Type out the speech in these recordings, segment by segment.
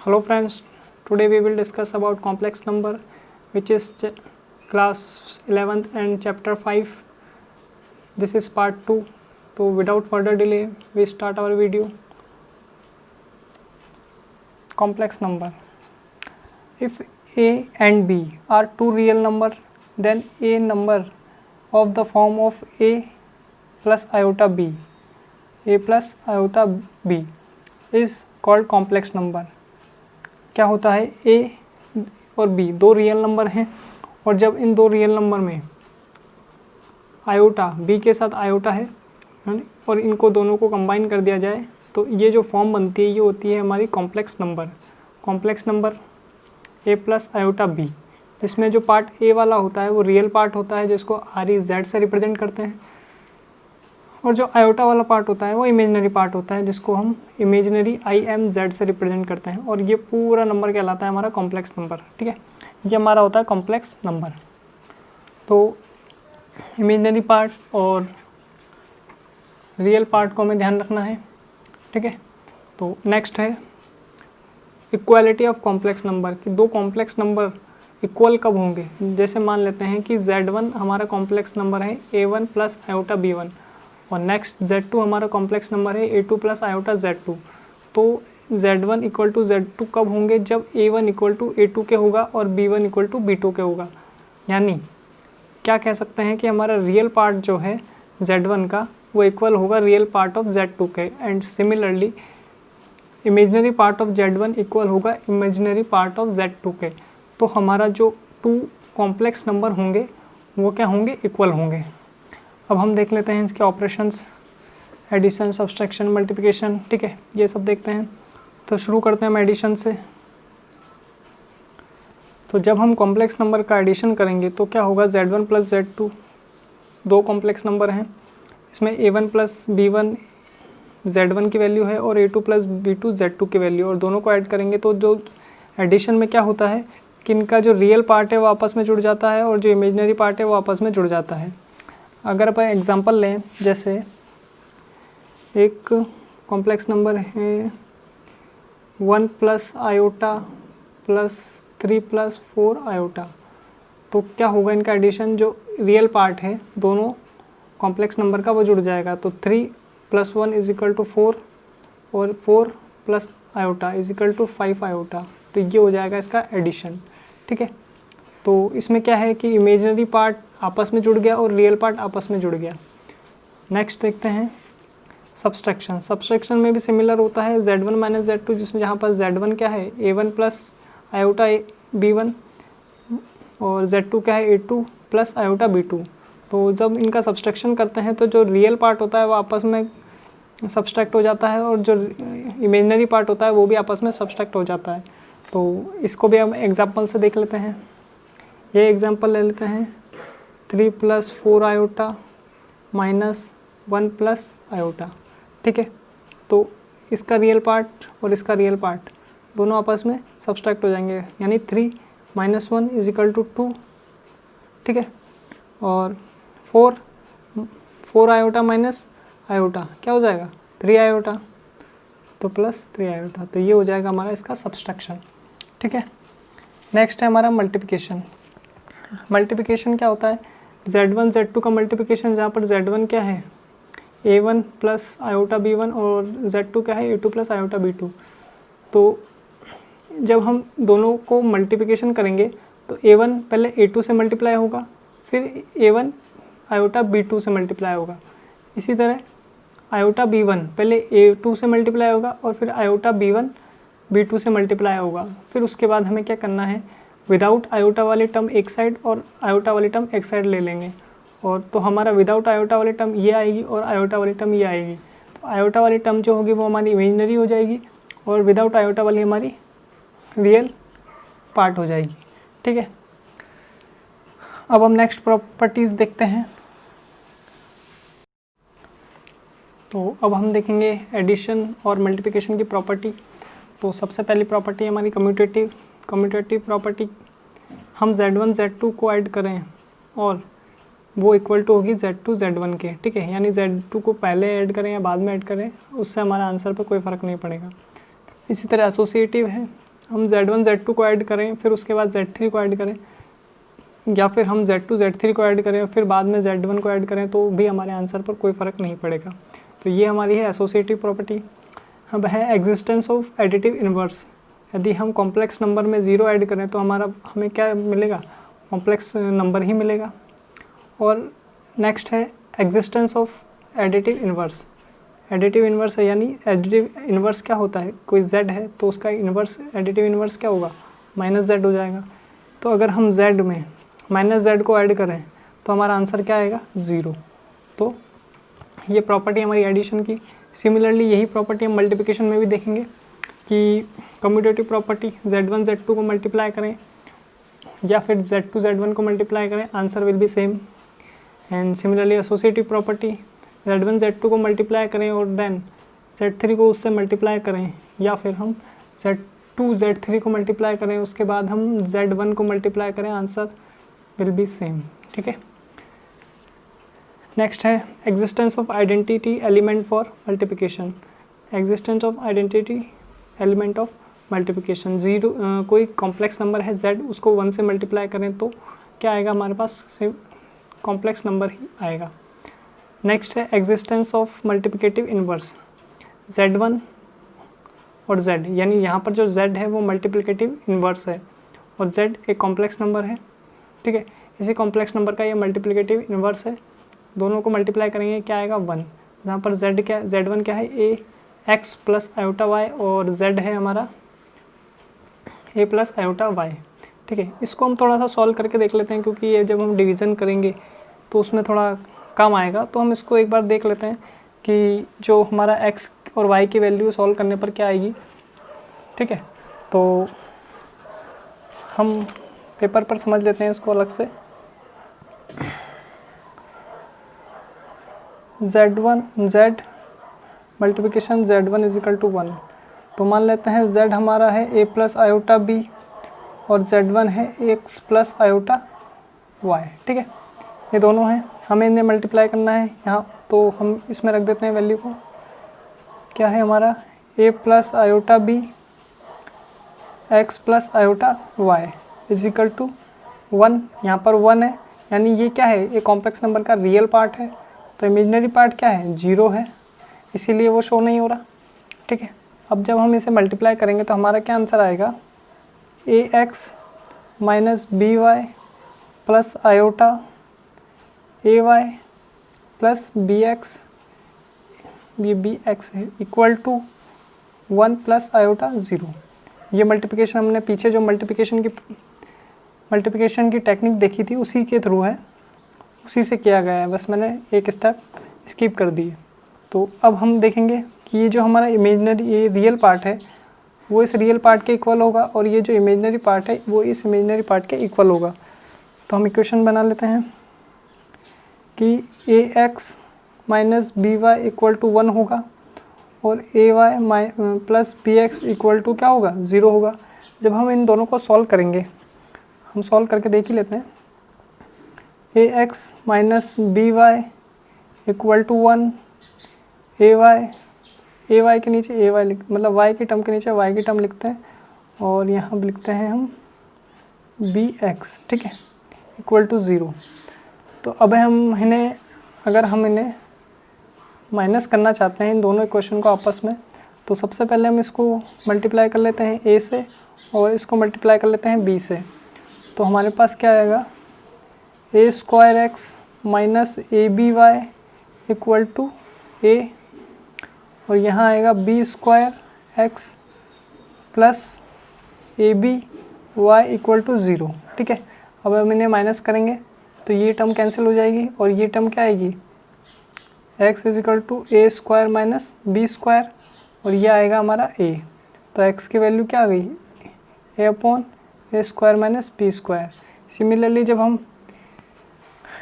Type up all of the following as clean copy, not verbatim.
Hello friends, today we will discuss about complex number which is class 11th and chapter 5. This is part 2. So without further delay we start our video. Complex number. If A and B are two real number, then a number of the form of A plus iota B, A plus iota B is called complex number. क्या होता है, ए और B दो real number हैं और जब इन दो real number में आयोटा बी के साथ आयोटा है और इनको दोनों को कंबाइन कर दिया जाए तो ये जो फॉर्म बनती है ये होती है हमारी complex number. Complex number A plus iota B, जिसमें जो पार्ट ए वाला होता है वो रियल पार्ट होता है जिसको आर ई जेड से रिप्रेजेंट करते हैं, और जो आयोटा वाला पार्ट होता है वो इमेजिनरी पार्ट होता है जिसको हम इमेजिनरी आई एम जेड से रिप्रेजेंट करते हैं, और ये पूरा नंबर कहलाता है हमारा कॉम्प्लेक्स नंबर. ठीक है, ये हमारा होता है कॉम्प्लेक्स नंबर. तो इमेजिनरी पार्ट और रियल पार्ट को हमें ध्यान रखना है. ठीक है, तो नेक्स्ट है इक्वालिटी ऑफ कॉम्प्लेक्स नंबर कि दो कॉम्प्लेक्स नंबर इक्वल कब होंगे. जैसे मान लेते हैं कि Z1 हमारा कॉम्प्लेक्स नंबर है A1 प्लस आयोटा B1 और नेक्स्ट Z2 हमारा कॉम्प्लेक्स नंबर है A2 प्लस आयोटा Z2. तो Z1 इक्वल टू Z2 कब होंगे, जब A1 इक्वल टू A2 के होगा और B1 इक्वल टू B2 के होगा. यानी क्या कह सकते हैं कि हमारा रियल पार्ट जो है Z1 का वो इक्वल होगा रियल पार्ट ऑफ Z2 के, and similarly imaginary part of Z1 equal होगा इमेजिनरी पार्ट ऑफ Z2 के. तो हमारा जो टू कॉम्प्लेक्स नंबर होंगे वो क्या होंगे, इक्वल होंगे. अब हम देख लेते हैं इसके ऑपरेशंस, एडिशन, सब्सट्रैक्शन, मल्टीप्लिकेशन. ठीक है, ये सब देखते हैं. तो शुरू करते हैं हम एडिशन से. तो जब हम कॉम्प्लेक्स नंबर का एडिशन करेंगे तो क्या होगा, Z1 प्लस Z2 दो कॉम्प्लेक्स नंबर हैं, इसमें A1 प्लस B1 Z1 की वैल्यू है और A2 प्लस B2 Z2 की वैल्यू, और दोनों को ऐड करेंगे तो जो एडिशन में क्या होता है कि इनका जो रियल पार्ट है वो आपस में जुड़ जाता है और जो इमेजिनरी पार्ट है वो आपस में जुड़ जाता है. अगर अपन एग्जांपल लें, जैसे एक कॉम्प्लेक्स नंबर है 1 plus iota plus 3 plus 4 iota, तो क्या होगा इनका एडिशन, जो रियल पार्ट है दोनों कॉम्प्लेक्स नंबर का वो जुड़ जाएगा. तो 3 प्लस 1 इज इक्वल टू 4 और 4 plus iota is equal to 5 iota. तो ये हो जाएगा इसका एडिशन. ठीक है, तो इसमें क्या है कि इमेजिनरी पार्ट आपस में जुड़ गया और रियल पार्ट आपस में जुड़ गया. नेक्स्ट देखते हैं सब्सट्रैक्शन. सब्सट्रैक्शन में भी सिमिलर होता है Z1 माइनस Z2, जिसमें जहाँ पर Z1 क्या है A1 प्लस आयोटा B1 और Z2 क्या है A2 प्लस आयोटा B2. तो जब इनका सब्सट्रैक्शन करते हैं तो जो रियल पार्ट होता है वो आपस में सब्सट्रैक्ट हो जाता है और जो इमेजिनरी पार्ट होता है वो भी आपस में सब्सट्रैक्ट हो जाता है. तो इसको भी हम एग्जांपल से देख लेते हैं. ये एग्जांपल ले लेते हैं 3 plus 4 iota minus 1 plus iota. ठीक है, तो इसका रियल पार्ट और इसका रियल पार्ट दोनों आपस में सब्सट्रैक्ट हो जाएंगे, यानी 3 माइनस 1 इज इक्वल टू 2. ठीक है, और 4 आयोटा माइनस आयोटा क्या हो जाएगा 3 आयोटा, तो प्लस 3 आयोटा. तो ये हो जाएगा हमारा इसका सब्सट्रैक्शन. ठीक है, नेक्स्ट है हमारा मल्टीप्लिकेशन. मल्टीप्लिकेशन क्या होता है, Z1 Z2 का मल्टीप्लिकेशन, जहाँ पर Z1 क्या है A1 प्लस आयोटा B1 और Z2 क्या है A2 प्लस आयोटा B2. तो जब हम दोनों को मल्टीप्लिकेशन करेंगे तो A1 पहले A2 से मल्टीप्लाई होगा, फिर A1 आयोटा B2 से मल्टीप्लाई होगा. इसी तरह आयोटा B1 पहले A2 से मल्टीप्लाई होगा और फिर आयोटा B1 B2 से मल्टीप्लाई होगा. फिर उसके बाद हमें क्या करना है, विदाउट आयोटा वाली टर्म एक साइड और आयोटा वाली टर्म एक साइड ले लेंगे, और तो हमारा विदाउट आयोटा वाली टर्म ये आएगी और आयोटा वाली टर्म ये आएगी. तो आयोटा वाली टर्म जो होगी वो हमारी इमेजिनरी हो जाएगी और विदाउट आयोटा वाली हमारी रियल पार्ट हो जाएगी. ठीक है, अब हम नेक्स्ट प्रॉपर्टीज़ देखते हैं. तो अब हम देखेंगे एडिशन और मल्टीप्लिकेशन की प्रॉपर्टी. तो सबसे पहली प्रॉपर्टी हमारी कम्यूटेटिव. कम्यूटेटिव प्रॉपर्टी, हम Z1 Z2 को ऐड करें और वो इक्वल टू होगी Z2 Z1 के. ठीक है, यानी Z2 को पहले ऐड करें या बाद में ऐड करें उससे हमारा आंसर पर कोई फ़र्क नहीं पड़ेगा. इसी तरह एसोसिएटिव है हम Z1 Z2 को ऐड करें फिर उसके बाद Z3 को ऐड करें, या फिर हम Z2 Z3 को ऐड करें फिर बाद में Z1 को ऐड करें, तो भी हमारे आंसर पर कोई फ़र्क नहीं पड़ेगा। तो ये हमारी है एसोसिएटिव प्रॉपर्टी। अब है एग्जिस्टेंस ऑफ एडिटिव इन्वर्स। यदि हम कॉम्प्लेक्स नंबर में 0 ऐड करें तो हमें क्या मिलेगा, कॉम्प्लेक्स नंबर ही मिलेगा। और नेक्स्ट है existence of additive inverse. Additive inverse है यानी एडिटिव इन्वर्स क्या होता है, कोई z है तो उसका इन्वर्स एडिटिव इन्वर्स क्या होगा, -z हो जाएगा। तो अगर हम z में -z को ऐड करें तो हमारा आंसर क्या आएगा, 0। तो ये प्रॉपर्टी हमारी एडिशन की। सिमिलरली यही प्रॉपर्टी हम मल्टीप्लिकेशन में भी देखेंगे कि कम्यूटेटिव प्रॉपर्टी Z1 Z2 को मल्टीप्लाई करें या फिर Z2 Z1 को मल्टीप्लाई करें, answer will be same. And similarly associative property Z1 Z2 को मल्टीप्लाई करें और देन Z3 को उससे मल्टीप्लाई करें, या फिर हम Z2 Z3 को मल्टीप्लाई करें उसके बाद हम Z1 को मल्टीप्लाई करें, आंसर विल बी सेम। ठीक है। नेक्स्ट है existence of identity element for multiplication. Existence of identity element of multiplication, कोई कॉम्प्लेक्स नंबर है z, उसको 1 से मल्टीप्लाई करें तो क्या आएगा, हमारे पास सिर्फ कॉम्प्लेक्स नंबर ही आएगा। नेक्स्ट है existence of multiplicative inverse. Z1 और z, यानी यहाँ पर जो z है वो मल्टीप्लिकेटिव इन्वर्स है और z एक कॉम्प्लेक्स नंबर है। ठीक है, इसी कॉम्प्लेक्स नंबर का ये मल्टीप्लिकेटिव इन्वर्स है। दोनों को मल्टीप्लाई करेंगे क्या आएगा, 1। जहाँ पर Z1 क्या है, ax प्लस आयोटा y और z है हमारा a प्लस आयोटा y। ठीक है, इसको हम थोड़ा सा सॉल्व करके देख लेते हैं क्योंकि ये जब हम डिवीज़न करेंगे तो उसमें थोड़ा कम आएगा। तो हम इसको एक बार देख लेते हैं कि जो हमारा x और y की वैल्यू सॉल्व करने पर क्या आएगी। ठीक है, तो हम पेपर पर समझ लेते हैं इसको अलग से। z multiplication Z1 is equal to 1। तो मान लेते हैं z हमारा है a प्लस आयोटा b और Z1 है x प्लस आयोटा y। ठीक है, ये दोनों हैं, हमें इन्हें मल्टीप्लाई करना है यहाँ, तो हम इसमें रख देते हैं वैल्यू को। क्या है हमारा a plus iota b x plus iota y is equal to 1। यहाँ पर 1 है, यानी ये क्या है, ये कॉम्प्लेक्स नंबर का रियल पार्ट है, तो इमेजिनरी पार्ट क्या है, 0 है, इसीलिए वो शो नहीं हो रहा। ठीक है, अब जब हम इसे मल्टीप्लाई करेंगे तो हमारा क्या आंसर आएगा, ax minus B Y plus iota A Y plus B X, ये बी एक्स है, इक्वल टू 1 प्लस आयोटा 0। ये मल्टीप्लिकेशन हमने पीछे जो मल्टीप्लिकेशन की टेक्निक देखी थी उसी के थ्रू है, उसी से किया गया है, बस मैंने एक स्टेप स्किप कर दिए। तो अब हम देखेंगे कि ये जो हमारा इमेजिनरी, ये रियल पार्ट है वो इस रियल पार्ट के इक्वल होगा और ये जो इमेजिनरी पार्ट है वो इस इमेजिनरी पार्ट के इक्वल होगा। तो हम इक्वेशन बना लेते हैं कि ax minus B Y equal to 1 होगा और A Y plus B X equal to क्या होगा, 0 होगा। जब हम इन दोनों को सॉल्व करेंगे, हम सॉल्व करके देख ही लेते हैं। ax minus B Y equal to 1, A Y के नीचे ए वाई मतलब y की टर्म के नीचे y की टर्म लिखते हैं और यहाँ लिखते हैं हम बी एक्स। ठीक है, इक्वल टू 0। तो अब अगर हम इन्हें माइनस करना चाहते हैं इन दोनों इक्वेशन को आपस में, तो सबसे पहले हम इसको मल्टीप्लाई कर लेते हैं a से और इसको मल्टीप्लाई कर लेते हैं b से। तो हमारे पास क्या आएगा, a square X minus A B Y equal to a और यहाँ आएगा b square X plus A B Y equal to 0। ठीक है, अब हम इन्हें माइनस करेंगे तो ये टर्म कैंसिल हो जाएगी और ये टर्म क्या आएगी, x is equal to A square minus B square और ये आएगा हमारा a। तो x की वैल्यू क्या आ गई, a upon A square minus B square. Similarly जब हम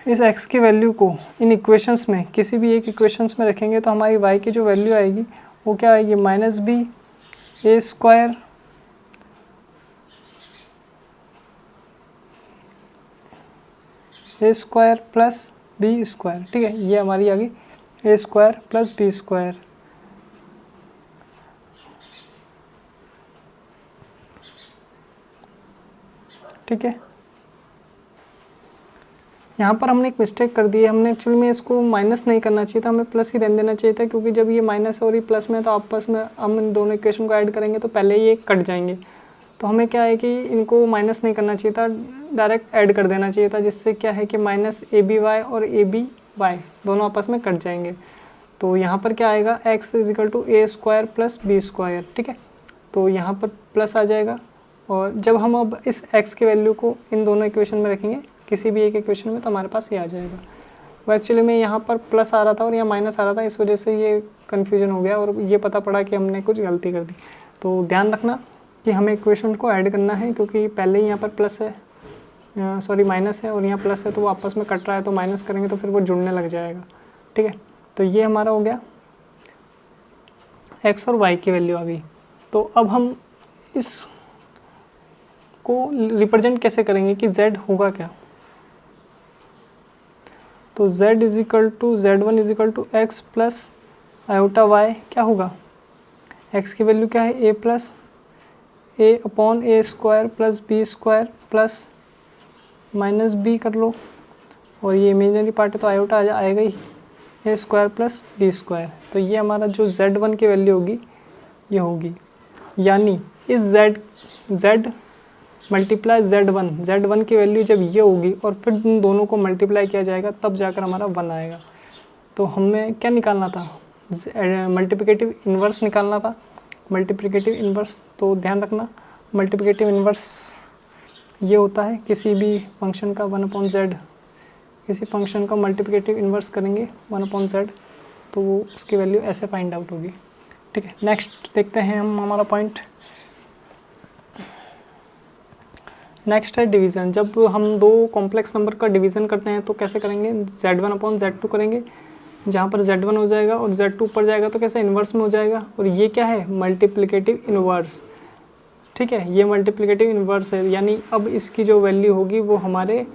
इस x की वैल्यू को इन इक्वेशंस में किसी भी एक इक्वेशंस में रखेंगे तो हमारी y की जो वैल्यू आएगी वो क्या आएगी, माइनस बी ए स्क्वायर ए स्क्वायर प्लस बी स्क्वायर। ठीक है, ये हमारी आ गई ए स्क्वायर प्लस बी स्क्वायर। ठीक है, यहाँ पर हमने एक मिस्टेक कर दी है, हमने एक्चुअली में इसको माइनस नहीं करना चाहिए था, हमें प्लस ही रहने देना चाहिए था, क्योंकि जब ये माइनस और ये प्लस में तो आपस में हम इन दोनों इक्वेशन को ऐड करेंगे तो पहले ये कट जाएंगे। तो हमें क्या है कि इनको माइनस नहीं करना चाहिए था, डायरेक्ट ऐड कर देना चाहिए था, जिससे क्या है कि माइनस ABY और ABY दोनों आपस में कट जाएंगे। तो यहाँ पर क्या आएगा, x = a² + b²। ठीक है, तो यहाँ पर प्लस आ जाएगा, और जब हम अब इस x के वैल्यू को इन दोनों इक्वेशन में रखेंगे, किसी भी एक इक्वेशन में, तो हमारे पास ये आ जाएगा। वो एक्चुअली में यहाँ पर प्लस आ रहा था और यहाँ माइनस आ रहा था, इस वजह से ये कन्फ्यूजन हो गया और ये पता पड़ा कि हमने कुछ गलती कर दी। तो ध्यान रखना कि हमें इक्वेशन को ऐड करना है, क्योंकि पहले ही यहाँ पर प्लस है, सॉरी माइनस है, और यहाँ प्लस है, तो वो आपस में कट रहा है, तो माइनस करेंगे तो फिर वो जुड़ने लग जाएगा। ठीक है, तो ये हमारा हो गया, x और y की वैल्यू आ गई। तो अब हम इस को रिप्रेजेंट कैसे करेंगे कि z होगा क्या। तो z = z1 = x + i क्या होगा, x की वैल्यू क्या है, a+a/a² + b² plus minus b कर लो, और ये इमेजिनरी पार्ट है तो आयोटा आएगा ही, a² + d²। तो ये हमारा जो z1 की वैल्यू होगी ये होगी, यानी इस z मल्टीप्लाई z1 की वैल्यू जब ये होगी और फिर इन दोनों को मल्टीप्लाई किया जाएगा तब जाकर हमारा 1 आएगा। तो हमें क्या निकालना था, मल्टीप्लिकेटिव इन्वर्स निकालना था, मल्टीप्लिकेटिव इन्वर्स। तो ध्यान रखना, मल्टीप्लिकेटिव इन्वर्स ये होता है किसी भी फंक्शन का 1/z, किसी फंक्शन का मल्टीप्लिकेटिव इन्वर्स करेंगे 1/z, तो वो उसकी वैल्यू ऐसे फाइंड आउट होगी। ठीक है, नेक्स्ट देखते हैं हम हमारा पॉइंट। नेक्स्ट है डिवीज़न। जब हम दो कॉम्प्लेक्स नंबर का डिवीज़न करते हैं तो कैसे करेंगे, z1/z2 करेंगे, जहाँ पर z1 हो जाएगा और z2 ऊपर जाएगा तो कैसे इन्वर्स में हो जाएगा, और ये क्या है, मल्टीप्लिकेटिव इन्वर्स। ठीक है, ये मल्टीप्लिकेटिव इन्वर्स है, यानी अब इसकी जो वैल्यू होगी वो हमारे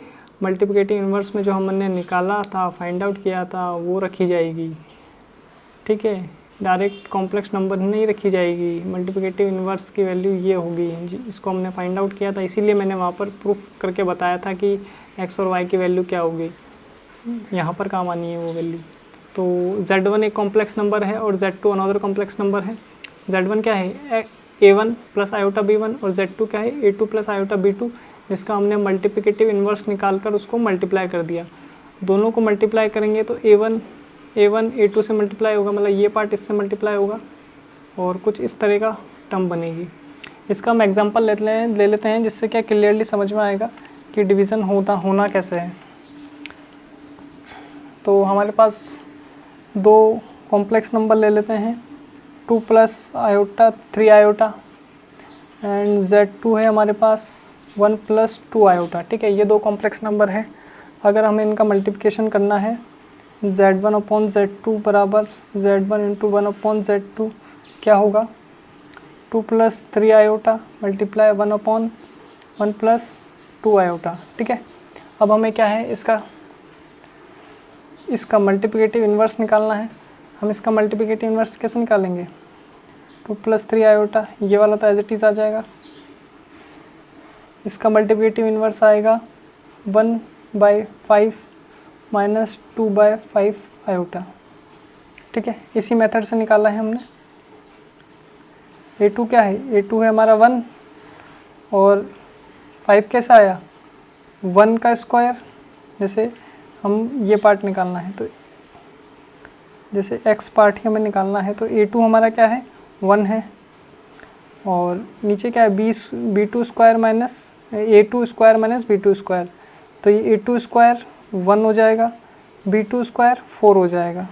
मल्टीप्लिकेटिव इन्वर्स में जो हमने निकाला था, फाइंड आउट किया था, वो रखी जाएगी। ठीक है, डायरेक्ट कॉम्प्लेक्स नंबर नहीं रखी जाएगी, मल्टीप्लिकेटिव इन्वर्स की वैल्यू ये होगी, इसको हमने फाइंड आउट किया था, इसीलिए मैंने वहाँ पर प्रूफ करके बताया था कि x और y की वैल्यू क्या होगी, यहाँ पर काम आनी है वो वैल्यू। तो z1 एक कॉम्प्लेक्स नंबर है और z2 अनदर कॉम्प्लेक्स नंबर है। z1 क्या है, a1 + i/b1, और z2 क्या है, a2 + i/b2। इसका हमने मल्टीप्लिकेटिव इन्वर्स निकाल कर उसको मल्टीप्लाई कर दिया, दोनों को मल्टीप्लाई करेंगे तो a1 a2 से मल्टीप्लाई होगा, मतलब ये पार्ट इससे मल्टीप्लाई होगा, और कुछ इस तरह का टर्म बनेगी। इसका हम एग्जांपल ले लेते हैं, जिससे क्या क्लियरली समझ में आएगा कि डिवीज़न होना कैसे है। तो हमारे पास दो कॉम्प्लेक्स नंबर ले लेते हैं, 2 + i 3 i एंड z2 है हमारे पास 1 + 2 i। ठीक है, ये दो कॉम्प्लेक्स नंबर है। अगर हमें इनका मल्टीप्लिकेशन करना है, z1/z2 बराबर z1 × 1/z2 क्या होगा, 2 + 3 i मल्टीप्लाई 1/1 + 2 i। ठीक है, अब हमें क्या है, इसका मल्टीप्लिकेटिव इन्वर्स निकालना है। हम इसका मल्टीप्लिकेटिव इन्वर्स कैसे निकालेंगे, 2 + 3 i, ये वाला तो एज इट इज़ आ जाएगा। इसका मल्टीप्लिकेटिव इन्वर्स आएगा 1/5 - 2/5 i। ठीक है, इसी मेथड से निकाला है हमने। a2 क्या है, a2 है हमारा 1, और 5 कैसा आया, 1 का स्क्वायर। जैसे हम ये पार्ट निकालना है, तो जैसे x पार्ट ही हमें निकालना है, तो a2 हमारा क्या है, 1 है, और नीचे क्या है, b2 square minus a2 square minus b2 square. तो ये a2 स्क्वायर 1 हो जाएगा, b2 स्क्वायर 4 हो जाएगा,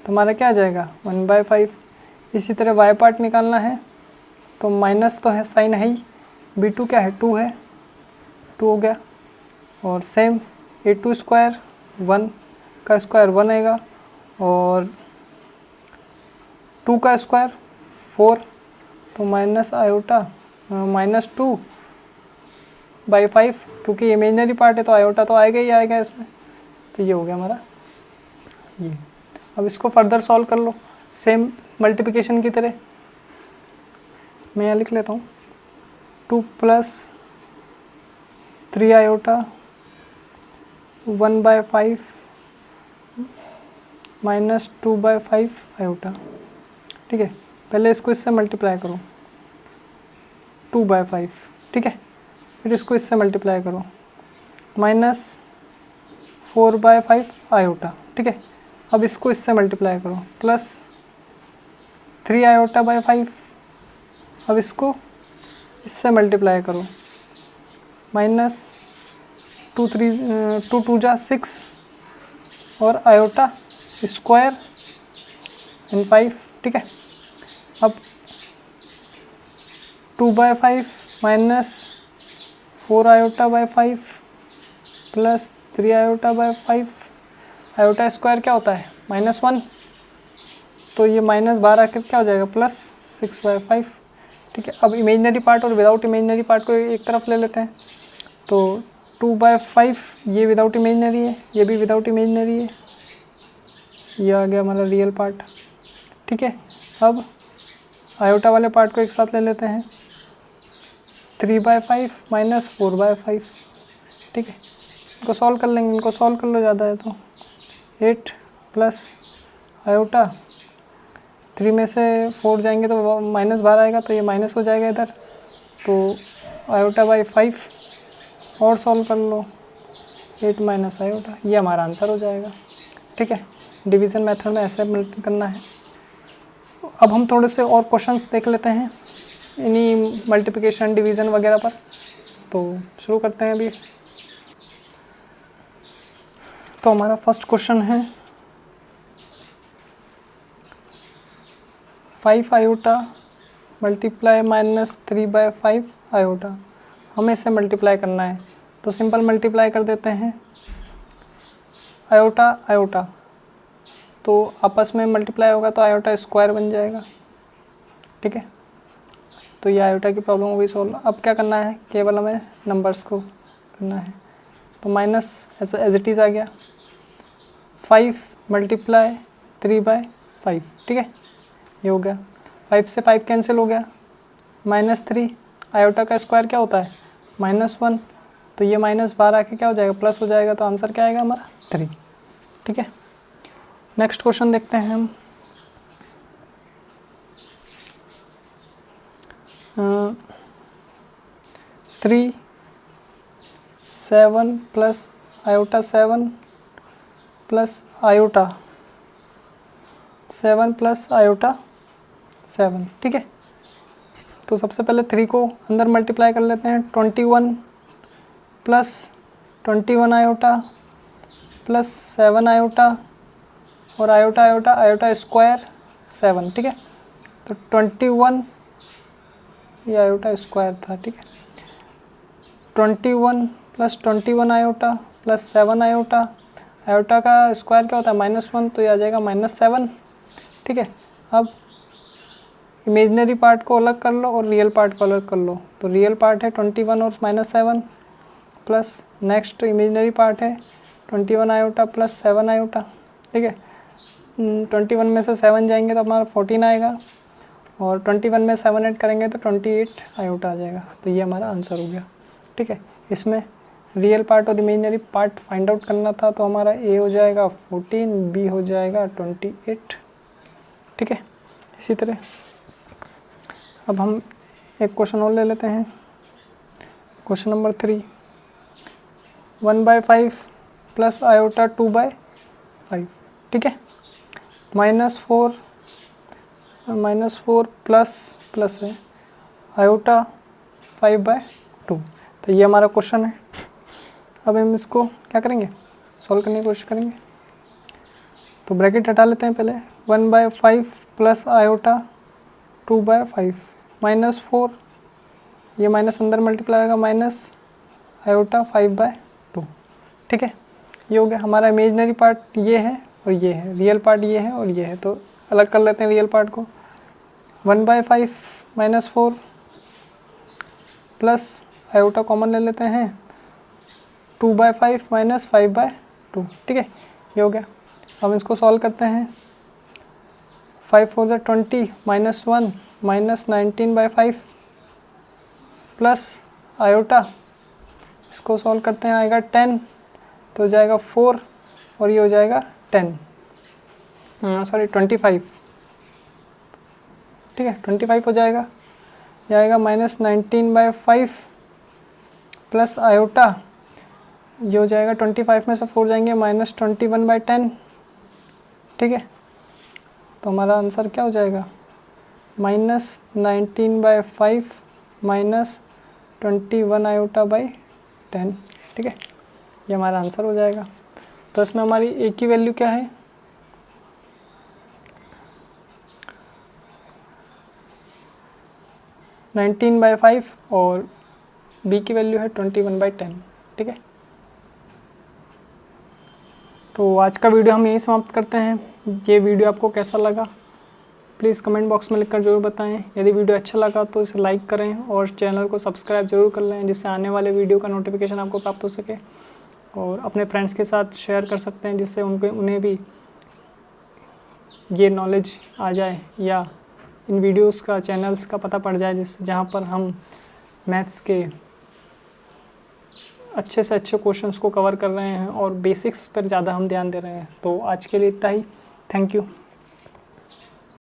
तो हमारा क्या आ जाएगा, 1/5। इसी तरह y पार्ट निकालना है, तो माइनस तो है, साइन है ही, b2 क्या है, 2 है, 2 हो गया, और सेम a2 स्क्वायर 1 का स्क्वायर 1 आएगा, और 2 का स्क्वायर 4, तो -2/5, क्योंकि इमेजिनरी पार्ट है तो आयोटा तो आएगा ही आएगा इसमें। तो ये हो गया हमारा ये। अब इसको फर्दर सॉल्व कर लो सेम मल्टीप्लिकेशन की तरह। मैं यहाँ लिख लेता हूँ, 2 + 3 आयोटा 1/5 माइनस 2/5 आयोटा। ठीक है, पहले इसको इससे मल्टीप्लाई करो 2/5, ठीक है, फिर इसको इससे मल्टीप्लाई करो माइनस 4/5 आयोटा। ठीक है, अब इसको इससे मल्टीप्लाई करो प्लस 3 आयोटा बाय 5, अब इसको इससे मल्टीप्लाई करो माइनस 2 2 जा 6 और आयोटा स्क्वायर इन 5। ठीक है, अब 2/5 minus 4 iota by 5 plus 3 iota by 5, iota square क्या होता है -1, तो ये -12 के क्या हो जाएगा +6/5। ठीक है, अब इमेजिनरी पार्ट और विदाउट इमेजिनरी पार्ट को एक तरफ ले लेते हैं, तो 2/5 ये विदाउट इमेजिनरी है, ये भी विदाउट इमेजिनरी है, ये आ गया हमारा रियल पार्ट। ठीक है, अब आयोटा वाले पार्ट को एक साथ ले लेते हैं 3/5 माइनस 4/5। ठीक है, इनको सॉल्व कर लेंगे, इनको सॉल्व कर लो, ज़्यादा है तो 8 प्लस आयोटा 3 में से 4 जाएंगे तो -12 आएगा, तो ये माइनस हो जाएगा इधर, तो आयोटा बाई 5 और सॉल्व कर लो 8 माइनस आयोटा, ये हमारा आंसर हो जाएगा। ठीक है, डिवीज़न मेथड में ऐसे करना है। अब हम थोड़े से और क्वेश्चंस देख लेते हैं इन्हीं मल्टीप्लिकेशन डिवीज़न वगैरह पर, तो शुरू करते हैं अभी। तो हमारा फर्स्ट क्वेश्चन है 5 आयोटा मल्टीप्लाई माइनस 3/5 आयोटा, हमें इसे मल्टीप्लाई करना है, तो सिंपल मल्टीप्लाई कर देते हैं आयोटा आयोटा, तो आपस में मल्टीप्लाई होगा तो आयोटा स्क्वायर बन जाएगा। ठीक है, तो ये आयोटा की प्रॉब्लम हो गई सॉल्व। अब क्या करना है, केवल हमें नंबर्स को करना है, तो माइनस एज इट इज़ आ गया 5 मल्टीप्लाई 3/5। ठीक है, ये हो गया, 5 से 5 कैंसिल हो गया, -3 आयोटा का स्क्वायर क्या होता है -1, तो ये -12 के क्या हो जाएगा प्लस हो जाएगा, तो आंसर क्या आएगा हमारा 3। ठीक है, नेक्स्ट क्वेश्चन देखते हैं हम। 3 7 plus iota 7 plus iota 7 plus iota 7। ठीक है, तो सबसे पहले 3 को अंदर मल्टीप्लाई कर लेते हैं, 21 प्लस 21 आयोटा प्लस 7 आयोटा और आयोटा आयोटा आयोटा स्क्वायर 7। ठीक है, तो 21 ये आयोटा स्क्वायर था। ठीक है, 21 plus 21 iota plus 7 iota, iota का स्क्वायर क्या होता है -1, तो ये आ जाएगा -7। ठीक है, अब इमेजिनरी पार्ट को अलग कर लो और रियल पार्ट को अलग कर लो, तो रियल पार्ट है 21 और -7 प्लस नेक्स्ट इमेजिनरी पार्ट है 21 आयोटा प्लस 7 आयोटा। ठीक है, 21 में से 7 जाएंगे तो हमारा 14 आएगा और 21 में 7 ऐड करेंगे तो 28 आयोटा आ जाएगा, तो ये हमारा आंसर हो गया। ठीक है, इसमें रियल पार्ट और इमेजिनरी पार्ट फाइंड आउट करना था, तो हमारा ए हो जाएगा 14, बी हो जाएगा 28। ठीक है, इसी तरह अब हम एक क्वेश्चन और ले लेते हैं, क्वेश्चन नंबर 3 1/5 प्लस आयोटा 2/5। ठीक है, -4 प्लस है आयोटा 5/2, तो ये हमारा क्वेश्चन है। अब हम इसको क्या करेंगे, सॉल्व करने की कोशिश करेंगे, तो ब्रैकेट हटा लेते हैं पहले, 1/5 प्लस आयोटा 2/5 -4, ये माइनस अंदर मल्टीप्लाई होगा माइनस आयोटा 5/2। ठीक है, ये हो गया हमारा इमेजिनरी पार्ट, ये है और ये है, रियल पार्ट ये है और ये है, तो अलग कर लेते हैं रियल पार्ट को। 1/5 -4 प्लस आयोटा कॉमन ले लेते हैं 2/5 माइनस 5/2। ठीक है, ये हो गया। हम इसको सॉल्व करते हैं, 5 4 ज़ा 20 -1 -19/5 प्लस आयोटा इसको सॉल्व करते हैं, आएगा 10, तो हो जाएगा 4 और ये हो जाएगा 10, सॉरी 25, ठीक है 25 हो जाएगा। ये आएगा -19/5 प्लस आयोटा, ये हो जाएगा 25 में से 4 जाएंगे -21/10, ठीक है। तो हमारा आंसर क्या हो जाएगा, -19/5 -21 आयोटा/10, ठीक है, ये हमारा आंसर हो जाएगा। तो इसमें हमारी ए की वैल्यू क्या है, 19/5 और बी की वैल्यू है 21/10, ठीक है। तो आज का वीडियो हम यहीं समाप्त करते हैं। ये वीडियो आपको कैसा लगा प्लीज़ कमेंट बॉक्स में लिखकर ज़रूर बताएं। यदि वीडियो अच्छा लगा तो इसे लाइक करें और चैनल को सब्सक्राइब ज़रूर कर लें, जिससे आने वाले वीडियो का नोटिफिकेशन आपको प्राप्त हो सके। और अपने फ्रेंड्स के साथ शेयर कर सकते हैं, जिससे उन्हें भी ये नॉलेज आ जाए या इन वीडियोस का चैनल्स का पता पड़ जाए, जहाँ पर हम मैथ्स के अच्छे से अच्छे क्वेश्चंस को कवर कर रहे हैं और बेसिक्स पर ज़्यादा हम ध्यान दे रहे हैं। तो आज के लिए इतना ही, थैंक यू।